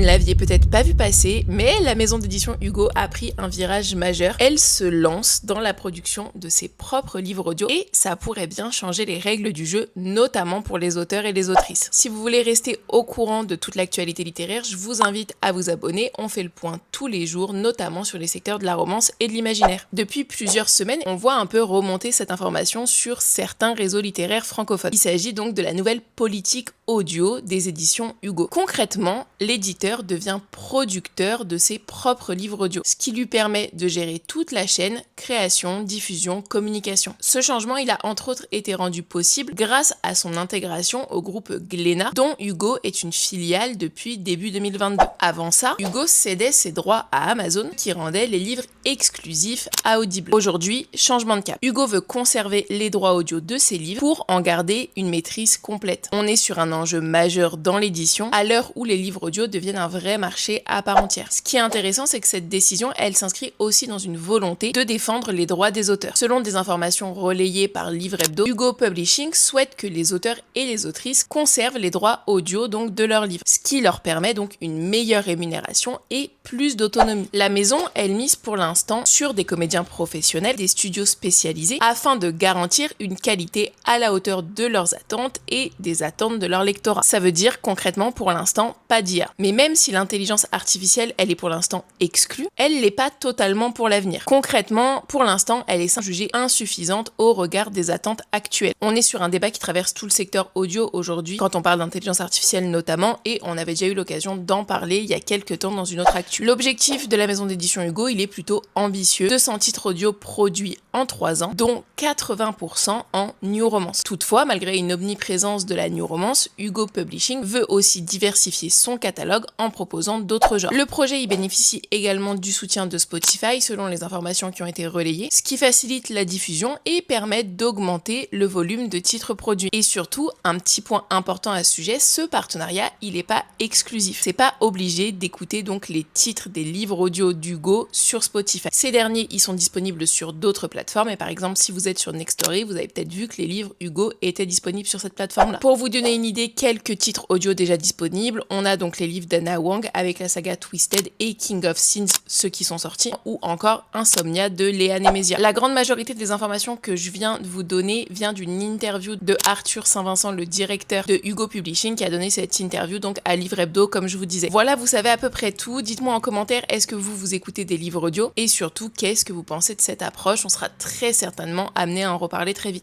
ne l'aviez peut-être pas vu passer, mais la maison d'édition Hugo a pris un virage majeur. Elle se lance dans la production de ses propres livres audio et ça pourrait bien changer les règles du jeu, notamment pour les auteurs et les autrices. Si vous voulez rester au courant de toute l'actualité littéraire, je vous invite à vous abonner. On fait le point tous les jours, notamment sur les secteurs de la romance et de l'imaginaire. Depuis plusieurs semaines, on voit un peu remonter cette information sur certains réseaux littéraires francophones. Il s'agit donc de la nouvelle politique audio des éditions Hugo. Concrètement, l'éditeur devient producteur de ses propres livres audio, ce qui lui permet de gérer toute la chaîne, création, diffusion, communication. Ce changement, il a entre autres été rendu possible grâce à son intégration au groupe Glénat, dont Hugo est une filiale depuis début 2022. Avant ça, Hugo cédait ses droits à Amazon, qui rendait les livres exclusifs à Audible. Aujourd'hui, changement de cap. Hugo veut conserver les droits audio de ses livres pour en garder une maîtrise complète. On est sur un enjeu majeur dans l'édition, à l'heure où les livres audio deviennent un vrai marché à part entière. Ce qui est intéressant, c'est que cette décision, elle s'inscrit aussi dans une volonté de défendre les droits des auteurs. Selon des informations relayées par Livre Hebdo, Hugo Publishing souhaite que les auteurs et les autrices conservent les droits audio donc de leurs livres, ce qui leur permet donc une meilleure rémunération et plus d'autonomie. La maison, elle mise pour l'instant sur des comédiens professionnels, des studios spécialisés, afin de garantir une qualité à la hauteur de leurs attentes et des attentes de leur lectorat. Ça veut dire concrètement pour l'instant pas d'IA. Mais même si l'intelligence artificielle, elle est pour l'instant exclue, elle l'est pas totalement pour l'avenir. Concrètement, pour l'instant, elle est jugée insuffisante au regard des attentes actuelles. On est sur un débat qui traverse tout le secteur audio aujourd'hui, quand on parle d'intelligence artificielle notamment, et on avait déjà eu l'occasion d'en parler il y a quelques temps dans une autre actu. L'objectif de la maison d'édition Hugo, il est plutôt ambitieux. 200 titres audio produits en 3 ans, dont 80% en new romance. Toutefois, malgré une omniprésence de la new romance, Hugo Publishing veut aussi diversifier son catalogue en proposant d'autres genres. Le projet y bénéficie également du soutien de Spotify selon les informations qui ont été relayées, ce qui facilite la diffusion et permet d'augmenter le volume de titres produits. Et surtout, un petit point important à ce sujet, ce partenariat, il n'est pas exclusif. C'est pas obligé d'écouter donc les titres des livres audio d'Hugo sur Spotify. Ces derniers, ils sont disponibles sur d'autres plateformes et par exemple, si vous êtes sur Nextory, vous avez peut-être vu que les livres Hugo étaient disponibles sur cette plateforme-là. Pour vous donner une idée, quelques titres audio déjà disponibles, on a donc les livres d'Anna Wang avec la saga Twisted et King of Sins, ceux qui sont sortis, ou encore Insomnia de Léa Nemesia. La grande majorité des informations que je viens de vous donner vient d'une interview de Arthur Saint-Vincent, le directeur de Hugo Publishing, qui a donné cette interview donc à Livre Hebdo, comme je vous disais. Voilà, vous savez à peu près tout. Dites-moi en commentaire, est-ce que vous écoutez des livres audio? Et surtout, qu'est-ce que vous pensez de cette approche? On sera très certainement amené à en reparler très vite.